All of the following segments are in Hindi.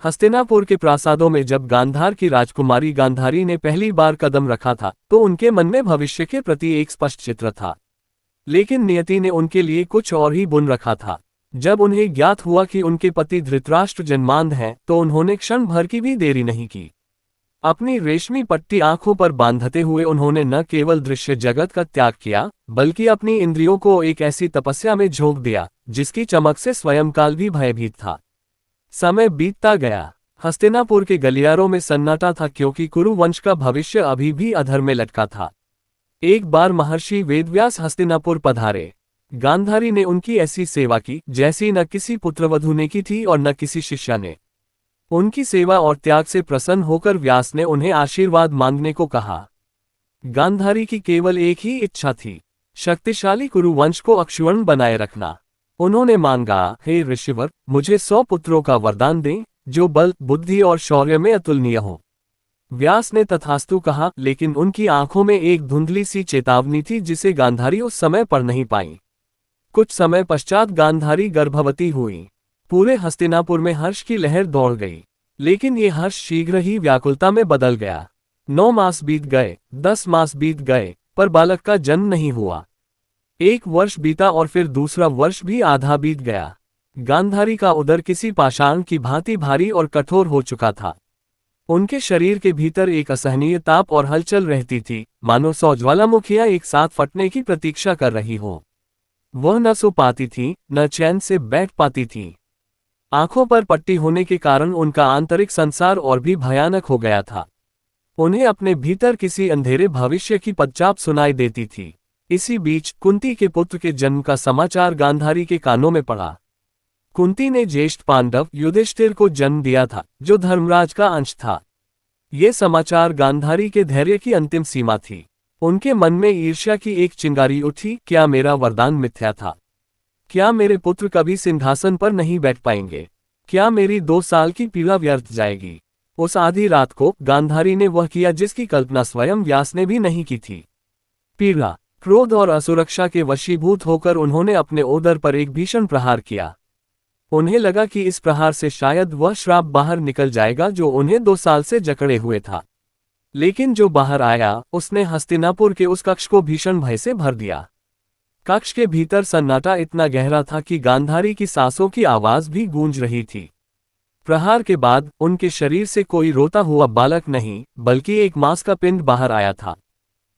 हस्तिनापुर के प्रासादों में जब गांधार की राजकुमारी गांधारी ने पहली बार कदम रखा था तो उनके मन में भविष्य के प्रति एक स्पष्ट चित्र था। लेकिन नियति ने उनके लिए कुछ और ही बुन रखा था। जब उन्हें ज्ञात हुआ कि उनके पति धृतराष्ट्र जन्मांध हैं तो उन्होंने क्षण भर की भी देरी नहीं की। अपनी रेशमी पट्टी आंखों पर बांधते हुए उन्होंने न केवल दृश्य जगत का त्याग किया बल्कि अपनी इंद्रियों को एक ऐसी तपस्या में झोंक दिया जिसकी चमक से स्वयं काल भी भयभीत था। समय बीतता गया। हस्तिनापुर के गलियारों में सन्नाटा था क्योंकि कुरु वंश का भविष्य अभी भी अधर में लटका था। एक बार महर्षि वेदव्यास हस्तिनापुर पधारे। गांधारी ने उनकी ऐसी सेवा की जैसी न किसी पुत्रवधू ने की थी और न किसी शिष्या ने। उनकी सेवा और त्याग से प्रसन्न होकर व्यास ने उन्हें आशीर्वाद मांगने को कहा। गांधारी की केवल एक ही इच्छा थी, शक्तिशाली कुरु वंश को अक्षुण्ण बनाए रखना। उन्होंने मांगा, हे ऋषिवर, मुझे 100 पुत्रों का वरदान दें जो बल, बुद्धि और शौर्य में अतुलनीय हो। व्यास ने तथास्तु कहा, लेकिन उनकी आंखों में एक धुंधली सी चेतावनी थी जिसे गांधारी उस समय पढ़ नहीं पाई। कुछ समय पश्चात गांधारी गर्भवती हुई। पूरे हस्तिनापुर में हर्ष की लहर दौड़ गई, लेकिन ये हर्ष शीघ्र ही व्याकुलता में बदल गया। 9 मास बीत गए, 10 मास बीत गए, पर बालक का जन्म नहीं हुआ। 1 वर्ष बीता और फिर दूसरा वर्ष भी आधा बीत गया। गांधारी का उदर किसी पाषाण की भांति भारी और कठोर हो चुका था। उनके शरीर के भीतर एक असहनीय ताप और हलचल रहती थी, मानो 100 ज्वालामुखियां एक साथ फटने की प्रतीक्षा कर रही हो। वह न सो पाती थी, न चैन से बैठ पाती थी। आंखों पर पट्टी होने के कारण उनका आंतरिक संसार और भी भयानक हो गया था। उन्हें अपने भीतर किसी अंधेरे भविष्य की पदचाप सुनाई देती थी। इसी बीच कुंती के पुत्र के जन्म का समाचार गांधारी के कानों में पड़ा। कुंती ने ज्येष्ठ पांडव युधिष्ठिर को जन्म दिया था, जो धर्मराज का अंश था। ये समाचार गांधारी के धैर्य की अंतिम सीमा थी। उनके मन में ईर्ष्या की एक चिंगारी उठी। क्या मेरा वरदान मिथ्या था? क्या मेरे पुत्र कभी सिंहासन पर नहीं बैठ पाएंगे? क्या मेरी 2 साल की पीड़ा व्यर्थ जाएगी? उस आधी रात को गांधारी ने वह किया जिसकी कल्पना स्वयं व्यास ने भी नहीं की थी। पीड़ा, क्रोध और असुरक्षा के वशीभूत होकर उन्होंने अपने उदर पर एक भीषण प्रहार किया। उन्हें लगा कि इस प्रहार से शायद वह श्राप बाहर निकल जाएगा जो उन्हें 2 साल से जकड़े हुए था। लेकिन जो बाहर आया उसने हस्तिनापुर के उस कक्ष को भीषण भय से भर दिया। कक्ष के भीतर सन्नाटा इतना गहरा था कि गांधारी की सांसों की आवाज भी गूंज रही थी। प्रहार के बाद उनके शरीर से कोई रोता हुआ बालक नहीं, बल्कि एक मांस का पिंड बाहर आया था।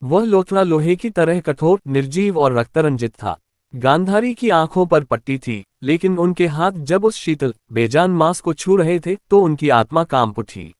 वह लोथड़ा लोहे की तरह कठोर, निर्जीव और रक्तरंजित था। गांधारी की आंखों पर पट्टी थी, लेकिन उनके हाथ जब उस शीतल, बेजान मांस को छू रहे थे तो उनकी आत्मा कांप उठी।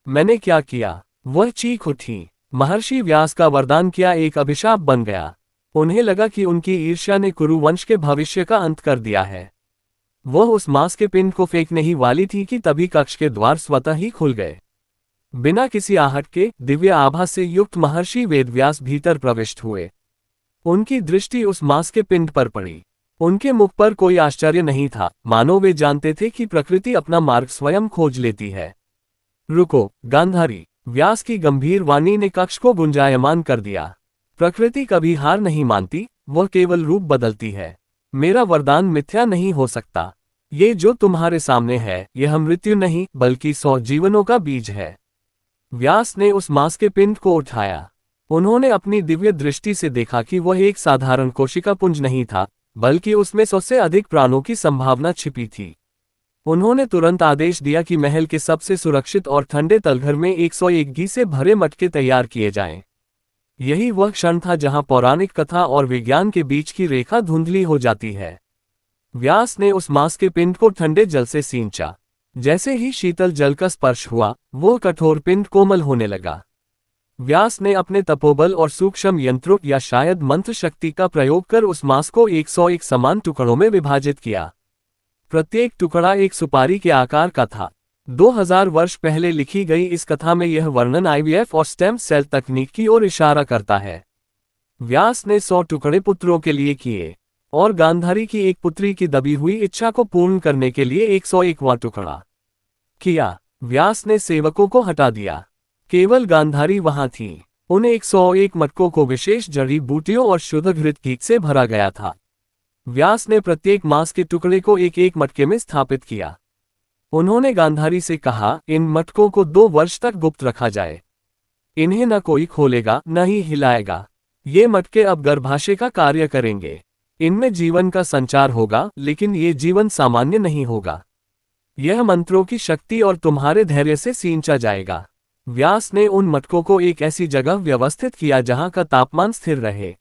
मैंने क्या किया? वह चीख उठी। महर्षि व्यास का वरदान क्या एक अभिशाप बन गया? उन्हें लगा कि उनकी ईर्ष्या ने कुरु वंश के भविष्य का अंत कर दिया है। वह उस मांस के पिंड को फेंकने ही वाली थी कि तभी कक्ष के द्वार स्वतः ही खुल गए। बिना किसी आहट के दिव्य आभा से युक्त महर्षि वेदव्यास भीतर प्रविष्ट हुए। उनकी दृष्टि उस मांस के पिंड पर पड़ी। उनके मुख पर कोई आश्चर्य नहीं था, मानो वे जानते थे कि प्रकृति अपना मार्ग स्वयं खोज लेती है। रुको, गांधारी, व्यास की गंभीर वाणी ने कक्ष को गुंजायमान कर दिया। प्रकृति कभी हार नहीं मानती, वह केवल रूप बदलती है। मेरा वरदान मिथ्या नहीं हो सकता। ये जो तुम्हारे सामने है यह मृत्यु नहीं बल्कि 100 जीवनों का बीज है। व्यास ने उस मांस के पिंड को उठाया। उन्होंने अपनी दिव्य दृष्टि से देखा कि वह एक साधारण कोशिका पुंज नहीं था, बल्कि उसमें 100 से अधिक प्राणों की संभावना छिपी थी। उन्होंने तुरंत आदेश दिया कि महल के सबसे सुरक्षित और ठंडे तलघर में 101 घी से भरे मटके तैयार किए जाएं। यही वह क्षण था जहां पौराणिक कथा और विज्ञान के बीच की रेखा धुंधली हो जाती है। व्यास ने उस मांस के पिंड को ठंडे जल से सींचा। जैसे ही शीतल जल का स्पर्श हुआ, वो कठोर पिंड कोमल होने लगा। व्यास ने अपने तपोबल और सूक्ष्म यंत्रों या शायद मंत्र शक्ति का प्रयोग कर उस मांस को 101 समान टुकड़ों में विभाजित किया। प्रत्येक टुकड़ा एक सुपारी के आकार का था। 2000 वर्ष पहले लिखी गई इस कथा में यह वर्णन आईवीएफ और स्टेम सेल तकनीक की ओर इशारा करता है। व्यास ने 100 टुकड़े पुत्रों के लिए किए और गांधारी की एक पुत्री की दबी हुई इच्छा को पूर्ण करने के लिए 101वां टुकड़ा किया। व्यास ने सेवकों को हटा दिया। केवल गांधारी वहां थी। उन 101 मटकों को विशेष जड़ी बूटियों और शुद्ध घृत घी से भरा गया था। व्यास ने प्रत्येक मांस के टुकड़े को एक एक मटके में स्थापित किया। उन्होंने गांधारी से कहा, इन मटकों को 2 वर्ष तक गुप्त रखा जाए। इन्हें न कोई खोलेगा न ही हिलाएगा। ये मटके अब गर्भाशय का कार्य करेंगे। इनमें जीवन का संचार होगा, लेकिन ये जीवन सामान्य नहीं होगा। यह मंत्रों की शक्ति और तुम्हारे धैर्य से सींचा जाएगा। व्यास ने उन मटकों को एक ऐसी जगह व्यवस्थित किया जहां का तापमान स्थिर रहे।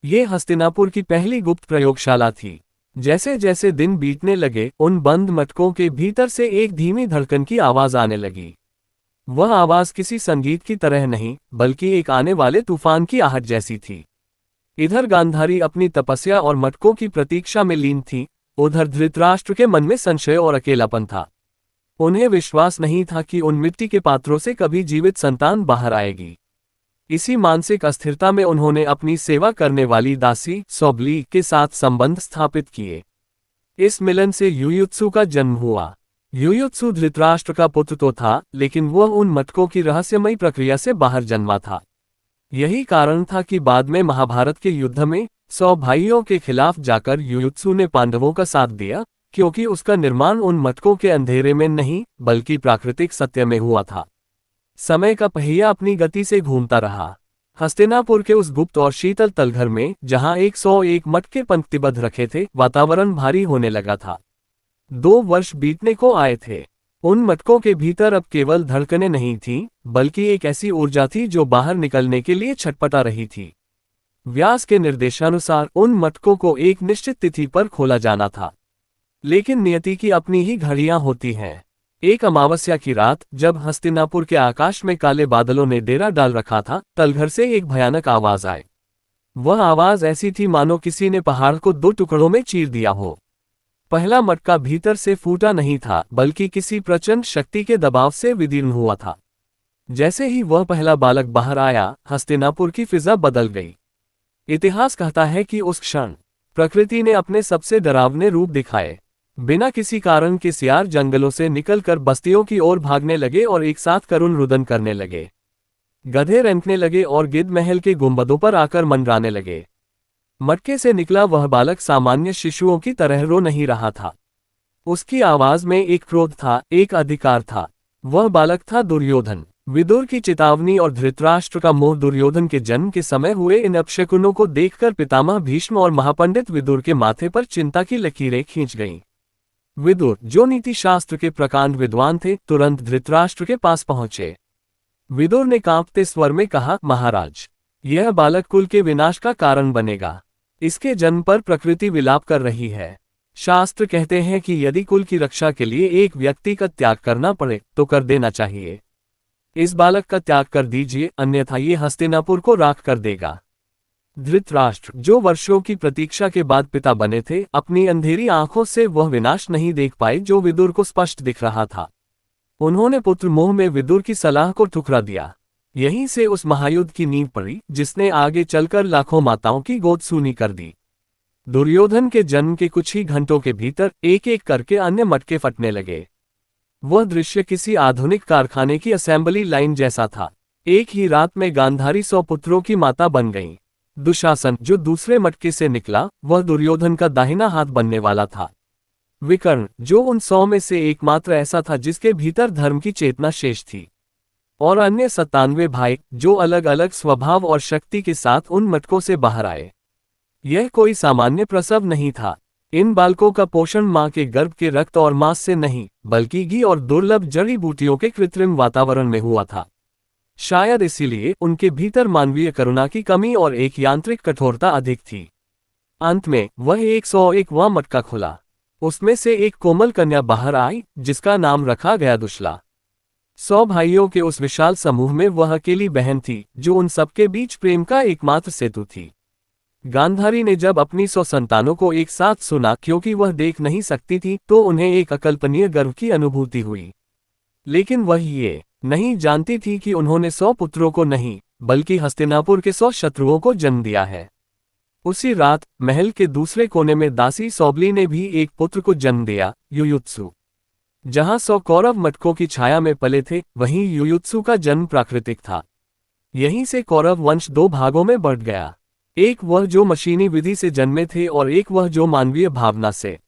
ये हस्तिनापुर की पहली गुप्त प्रयोगशाला थी। जैसे जैसे दिन बीतने लगे, उन बंद मटकों के भीतर से एक धीमी धड़कन की आवाज आने लगी। वह आवाज किसी संगीत की तरह नहीं, बल्कि एक आने वाले तूफान की आहट जैसी थी। इधर गांधारी अपनी तपस्या और मटकों की प्रतीक्षा में लीन थी, उधर धृतराष्ट्र के मन में संशय और अकेलापन था। उन्हें विश्वास नहीं था कि उन मिट्टी के पात्रों से कभी जीवित संतान बाहर आएगी। इसी मानसिक अस्थिरता में उन्होंने अपनी सेवा करने वाली दासी सौबली के साथ संबंध स्थापित किए। इस मिलन से युयुत्सु का जन्म हुआ। युयुत्सु धृतराष्ट्र का पुत्र तो था, लेकिन वह उन मटकों की रहस्यमयी प्रक्रिया से बाहर जन्मा था। यही कारण था कि बाद में महाभारत के युद्ध में 100 भाइयों के खिलाफ जाकर युयुत्सु ने पांडवों का साथ दिया, क्योंकि उसका निर्माण उन मटकों के अंधेरे में नहीं, बल्कि प्राकृतिक सत्य में हुआ था। समय का पहिया अपनी गति से घूमता रहा। हस्तिनापुर के उस गुप्त और शीतल तलघर में, जहां 101 मटके पंक्तिबद्ध रखे थे, वातावरण भारी होने लगा था। 2 वर्ष बीतने को आए थे। उन मटकों के भीतर अब केवल धड़कनें नहीं थीं, बल्कि एक ऐसी ऊर्जा थी जो बाहर निकलने के लिए छटपटा रही थी। व्यास के निर्देशानुसार उन मटकों को एक निश्चित तिथि पर खोला जाना था। लेकिन नियति की अपनी ही घड़ियां होती हैं। एक अमावस्या की रात, जब हस्तिनापुर के आकाश में काले बादलों ने डेरा डाल रखा था, तलघर से एक भयानक आवाज आई। वह आवाज ऐसी थी मानो किसी ने पहाड़ को 2 टुकड़ों में चीर दिया हो। पहला मटका भीतर से फूटा नहीं था, बल्कि किसी प्रचंड शक्ति के दबाव से विदीर्ण हुआ था। जैसे ही वह पहला बालक बाहर आया, हस्तिनापुर की फिजा बदल गई। इतिहास कहता है कि उस क्षण प्रकृति ने अपने सबसे डरावने रूप दिखाए। बिना किसी कारण के सियार जंगलों से निकलकर बस्तियों की ओर भागने लगे और एक साथ करुण रुदन करने लगे। गधे रेंकने लगे और गिद्ध महल के गुंबदों पर आकर मंडराने लगे। मटके से निकला वह बालक सामान्य शिशुओं की तरह रो नहीं रहा था। उसकी आवाज में एक क्रोध था, एक अधिकार था। वह बालक था दुर्योधन। विदुर की चेतावनी और धृतराष्ट्र का मोह दुर्योधन के जन्म के समय हुए इन अपशकुनों को देखकर पितामह भीष्म और महापंडित विदुर के माथे पर चिंता की लकीरें खींच गईं। विदुर, जो नीति शास्त्र के प्रकांड विद्वान थे, तुरंत धृतराष्ट्र के पास पहुंचे। विदुर ने कांपते स्वर में कहा, महाराज, यह बालक कुल के विनाश का कारण बनेगा। इसके जन्म पर प्रकृति विलाप कर रही है। शास्त्र कहते हैं कि यदि कुल की रक्षा के लिए एक व्यक्ति का त्याग करना पड़े तो कर देना चाहिए। इस बालक का त्याग कर दीजिए, अन्यथा ये हस्तिनापुर को राख कर देगा। धृतराष्ट्र, जो वर्षों की प्रतीक्षा के बाद पिता बने थे, अपनी अंधेरी आंखों से वह विनाश नहीं देख पाए जो विदुर को स्पष्ट दिख रहा था। उन्होंने पुत्र मोह में विदुर की सलाह को ठुकरा दिया। यहीं से उस महायुद्ध की नींव पड़ी, जिसने आगे चलकर लाखों माताओं की गोद सूनी कर दी। दुर्योधन के जन्म के कुछ ही घंटों के भीतर एक एक करके अन्य मटके फटने लगे। वह दृश्य किसी आधुनिक कारखाने की असेंबली लाइन जैसा था। एक ही रात में गांधारी 100 पुत्रों की माता बन गईं। दुशासन, जो दूसरे मटके से निकला, वह दुर्योधन का दाहिना हाथ बनने वाला था। विकर्ण, जो उन 100 में से एकमात्र ऐसा था जिसके भीतर धर्म की चेतना शेष थी। और अन्य 97 भाई, जो अलग अलग स्वभाव और शक्ति के साथ उन मटकों से बाहर आए। यह कोई सामान्य प्रसव नहीं था। इन बालकों का पोषण मां के गर्भ के रक्त और मांस से नहीं, बल्कि घी और दुर्लभ जड़ी बूटियों के कृत्रिम वातावरण में हुआ था। शायद इसीलिए उनके भीतर मानवीय करुणा की कमी और एक यांत्रिक कठोरता अधिक थी। अंत में वह 101वां मटका खुला। उसमें से एक कोमल कन्या बाहर आई, जिसका नाम रखा गया दुशला। 100 भाइयों के उस विशाल समूह में वह अकेली बहन थी, जो उन सबके बीच प्रेम का एकमात्र सेतु थी। गांधारी ने जब अपनी 100 संतानों को एक साथ सुना, क्योंकि वह देख नहीं सकती थी, तो उन्हें एक अकल्पनीय गर्व की अनुभूति हुई। लेकिन वह ये नहीं जानती थी कि उन्होंने 100 पुत्रों को नहीं, बल्कि हस्तिनापुर के 100 शत्रुओं को जन्म दिया है। उसी रात महल के दूसरे कोने में दासी सौबली ने भी एक पुत्र को जन्म दिया, युयुत्सु। जहां 100 कौरव मटकों की छाया में पले थे, वहीं युयुत्सु का जन्म प्राकृतिक था। यहीं से कौरव वंश 2 भागों में बढ़ गया। एक वह जो मशीनी विधि से जन्मे थे और एक वह जो मानवीय भावना से।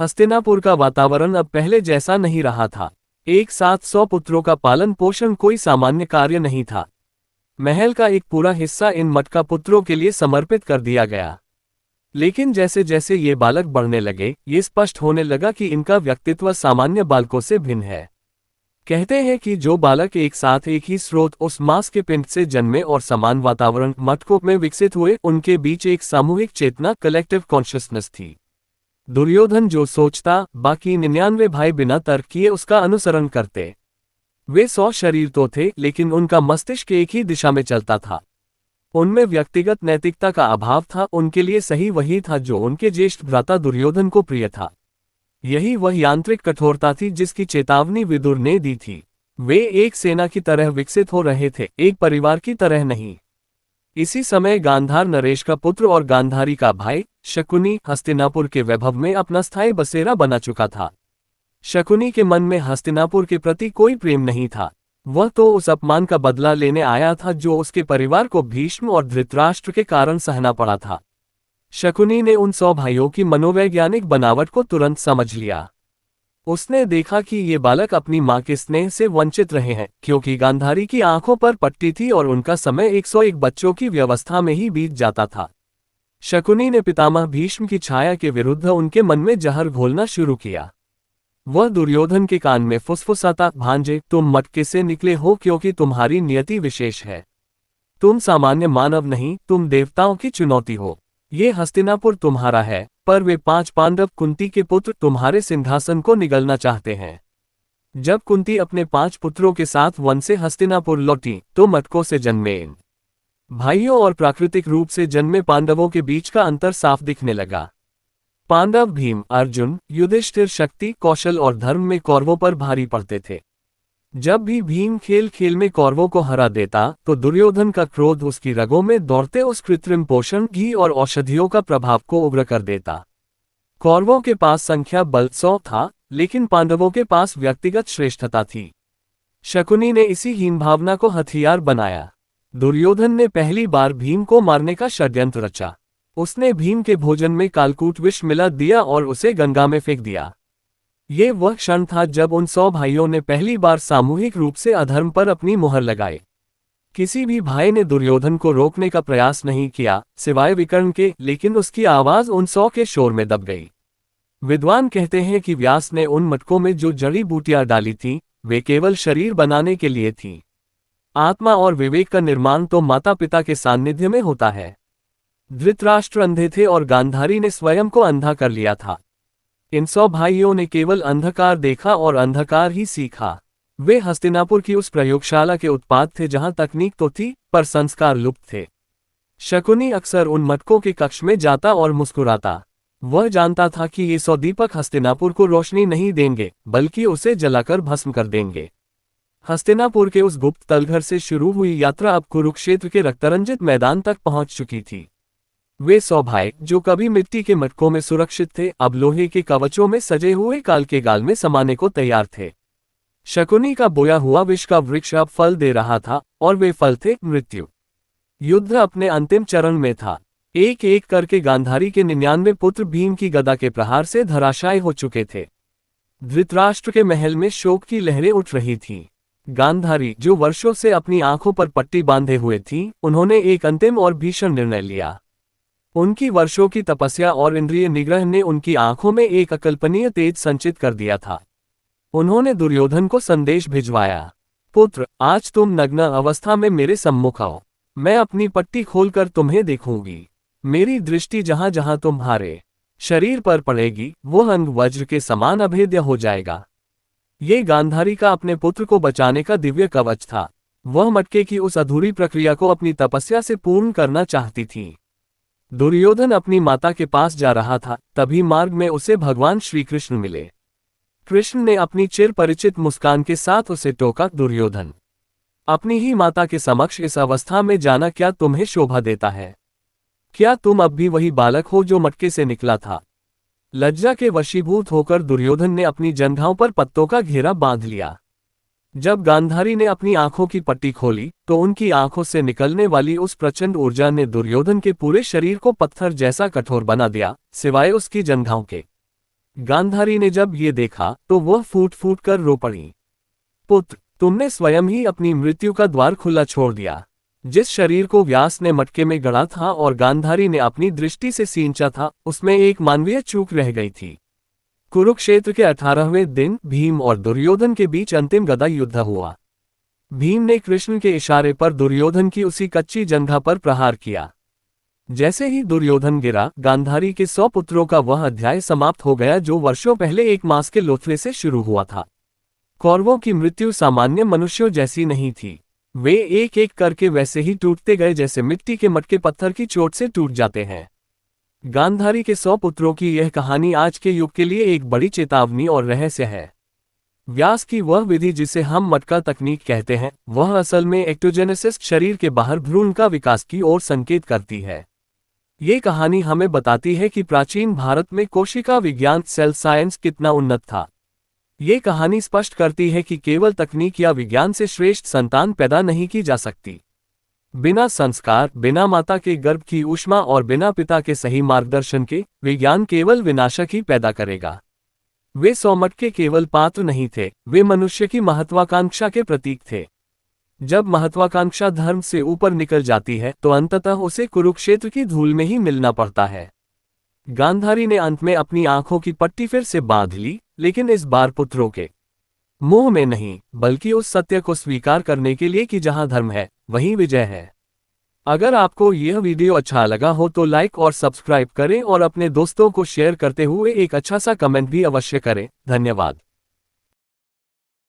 हस्तिनापुर का वातावरण अब पहले जैसा नहीं रहा था। एक साथ 100 पुत्रों का पालन पोषण कोई सामान्य कार्य नहीं था। महल का एक पूरा हिस्सा इन मटका पुत्रों के लिए समर्पित कर दिया गया। लेकिन जैसे जैसे ये बालक बढ़ने लगे, ये स्पष्ट होने लगा कि इनका व्यक्तित्व सामान्य बालकों से भिन्न है। कहते हैं कि जो बालक एक साथ एक ही स्रोत उस मांस के पिंड से जन्मे और समान वातावरण मटकों में विकसित हुए, उनके बीच एक सामूहिक चेतना कलेक्टिव कॉन्शियसनेस थी। दुर्योधन जो सोचता, बाकी 99 भाई बिना तर्क किए उसका अनुसरण करते। वे 100 शरीर तो थे, लेकिन उनका मस्तिष्क एक ही दिशा में चलता था। उनमें व्यक्तिगत नैतिकता का अभाव था। उनके लिए सही वही था जो उनके ज्येष्ठ भ्राता दुर्योधन को प्रिय था। यही वह यांत्रिक कठोरता थी जिसकी चेतावनी विदुर ने दी थी। वे एक सेना की तरह विकसित हो रहे थे, एक परिवार की तरह नहीं। इसी समय गांधार नरेश का पुत्र और गांधारी का भाई शकुनी हस्तिनापुर के वैभव में अपना स्थायी बसेरा बना चुका था। शकुनी के मन में हस्तिनापुर के प्रति कोई प्रेम नहीं था। वह तो उस अपमान का बदला लेने आया था जो उसके परिवार को भीष्म और धृतराष्ट्र के कारण सहना पड़ा था। शकुनी ने उन 100 भाइयों की मनोवैज्ञानिक बनावट को तुरंत समझ लिया। उसने देखा कि ये बालक अपनी मां के स्नेह से वंचित रहे हैं, क्योंकि गांधारी की आंखों पर पट्टी थी और उनका समय 101 बच्चों की व्यवस्था में ही बीत जाता था। शकुनी ने पितामह भीष्म की छाया के विरुद्ध उनके मन में जहर घोलना शुरू किया। वह दुर्योधन के कान में फुसफुसाता, भांजे तुम मटके से निकले हो क्योंकि तुम्हारी नियति विशेष है। तुम सामान्य मानव नहीं, तुम देवताओं की चुनौती हो। ये हस्तिनापुर तुम्हारा है, पर वे 5 पांडव कुंती के पुत्र तुम्हारे सिंहासन को निगलना चाहते हैं। जब कुंती अपने 5 पुत्रों के साथ वन से हस्तिनापुर लौटी तो मटकों से जन्मे इन भाइयों और प्राकृतिक रूप से जन्मे पांडवों के बीच का अंतर साफ दिखने लगा। पांडव भीम, अर्जुन, युधिष्ठिर शक्ति, कौशल और धर्म में कौरवों पर भारी पड़ते थे। जब भी भीम खेल खेल में कौरवों को हरा देता तो दुर्योधन का क्रोध उसकी रगों में दौड़ते उस कृत्रिम पोषण, घी और औषधियों का प्रभाव को उग्र कर देता। कौरवों के पास संख्या बल 100 था, लेकिन पांडवों के पास व्यक्तिगत श्रेष्ठता थी। शकुनी ने इसी हीन भावना को हथियार बनाया। दुर्योधन ने पहली बार भीम को मारने का षड्यंत्र रचा। उसने भीम के भोजन में कालकूट विष मिला दिया और उसे गंगा में फेंक दिया। ये वह क्षण था जब उन 100 भाइयों ने पहली बार सामूहिक रूप से अधर्म पर अपनी मुहर लगाई। किसी भी भाई ने दुर्योधन को रोकने का प्रयास नहीं किया, सिवाय विकर्ण के, लेकिन उसकी आवाज उन 100 के शोर में दब गई। विद्वान कहते हैं कि व्यास ने उन मटकों में जो जड़ी बूटियां डाली थीं, वे केवल शरीर बनाने के लिए थीं। आत्मा और विवेक का निर्माण तो माता पिता के सान्निध्य में होता है। धृतराष्ट्र अंधे थे और गांधारी ने स्वयं को अंधा कर लिया था। इन 100 भाइयों ने केवल अंधकार देखा और अंधकार ही सीखा। वे हस्तिनापुर की उस प्रयोगशाला के उत्पाद थे जहां तकनीक तो थी, पर संस्कार लुप्त थे। शकुनी अक्सर उन मटकों के कक्ष में जाता और मुस्कुराता। वह जानता था कि ये 100 दीपक हस्तिनापुर को रोशनी नहीं देंगे, बल्कि उसे जलाकर भस्म कर देंगे। हस्तिनापुर के उस गुप्त तलघर से शुरू हुई यात्रा अब कुरुक्षेत्र के रक्तरंजित मैदान तक पहुंच चुकी थी। वे 100 भाई जो कभी मिट्टी के मटकों में सुरक्षित थे, अब लोहे के कवचों में सजे हुए काल के गाल में समाने को तैयार थे। शकुनी का बोया हुआ विष का वृक्ष अब फल दे रहा था, और वे फल थे मृत्यु। युद्ध अपने अंतिम चरण में था। एक एक करके गांधारी के 99 पुत्र भीम की गदा के प्रहार से धराशायी हो चुके थे। धृतराष्ट्र के महल में शोक की लहरें उठ रही थीं। गांधारी जो वर्षों से अपनी आंखों पर पट्टी बांधे हुए थी, उन्होंने एक अंतिम और भीषण निर्णय लिया। उनकी वर्षों की तपस्या और इंद्रिय निग्रह ने उनकी आंखों में एक अकल्पनीय तेज संचित कर दिया था। उन्होंने दुर्योधन को संदेश भिजवाया, पुत्र, आज तुम नग्न अवस्था में मेरे सम्मुख आओ। मैं अपनी पट्टी खोलकर तुम्हें देखूंगी। मेरी दृष्टि जहां जहां तुम्हारे शरीर पर पड़ेगी, वह अंग वज्र के समान अभेद्य हो जाएगा। ये गांधारी का अपने पुत्र को बचाने का दिव्य कवच था। वह मटके की उस अधूरी प्रक्रिया को अपनी तपस्या से पूर्ण करना चाहती थी। दुर्योधन अपनी माता के पास जा रहा था, तभी मार्ग में उसे भगवान श्री कृष्ण मिले। कृष्ण ने अपनी चिर परिचित मुस्कान के साथ उसे टोका, दुर्योधन, अपनी ही माता के समक्ष इस अवस्था में जाना क्या तुम्हें शोभा देता है? क्या तुम अब भी वही बालक हो जो मटके से निकला था? लज्जा के वशीभूत होकर दुर्योधन ने अपनी जंघाओं पर पत्तों का घेरा बांध लिया। जब गांधारी ने अपनी आंखों की पट्टी खोली तो उनकी आंखों से निकलने वाली उस प्रचंड ऊर्जा ने दुर्योधन के पूरे शरीर को पत्थर जैसा कठोर बना दिया, सिवाय उसकी जंघाओं के। गांधारी ने जब ये देखा तो वह फूट फूट कर रो पड़ी। पुत्र, तुमने स्वयं ही अपनी मृत्यु का द्वार खुला छोड़ दिया। जिस शरीर को व्यास ने मटके में गढ़ा था और गांधारी ने अपनी दृष्टि से सींचा था, उसमें एक मानवीय चूक रह गई थी। कुरुक्षेत्र के 18वें दिन भीम और दुर्योधन के बीच अंतिम गदा युद्ध हुआ। भीम ने कृष्ण के इशारे पर दुर्योधन की उसी कच्ची जंघा पर प्रहार किया। जैसे ही दुर्योधन गिरा, गांधारी के 100 पुत्रों का वह अध्याय समाप्त हो गया जो वर्षों पहले एक मांस के लोथड़े से शुरू हुआ था। कौरवों की मृत्यु सामान्य मनुष्यों जैसी नहीं थी। वे एक एक करके वैसे ही टूटते गए जैसे मिट्टी के मटके पत्थर की चोट से टूट जाते हैं। गांधारी के 100 पुत्रों की यह कहानी आज के युग के लिए एक बड़ी चेतावनी और रहस्य है। व्यास की वह विधि जिसे हम मटका तकनीक कहते हैं, वह असल में एक्टोजेनेसिस, शरीर के बाहर भ्रूण का विकास की ओर संकेत करती है। ये कहानी हमें बताती है कि प्राचीन भारत में कोशिका विज्ञान, सेल साइंस कितना उन्नत था। ये कहानी स्पष्ट करती है कि केवल तकनीक या विज्ञान से श्रेष्ठ संतान पैदा नहीं की जा सकती। बिना संस्कार, बिना माता के गर्भ की ऊष्मा और बिना पिता के सही मार्गदर्शन के विज्ञान केवल विनाशक ही पैदा करेगा। वे 100 मटके केवल पात्र नहीं थे, वे मनुष्य की महत्वाकांक्षा के प्रतीक थे। जब महत्वाकांक्षा धर्म से ऊपर निकल जाती है तो अंततः उसे कुरुक्षेत्र की धूल में ही मिलना पड़ता है। गांधारी ने अंत में अपनी आंखों की पट्टी फिर से बांध ली, लेकिन इस बार पुत्रों के मोह में नहीं, बल्कि उस सत्य को स्वीकार करने के लिए कि जहां धर्म है वहीं विजय है। अगर आपको यह वीडियो अच्छा लगा हो तो लाइक और सब्सक्राइब करें और अपने दोस्तों को शेयर करते हुए एक अच्छा सा कमेंट भी अवश्य करें। धन्यवाद।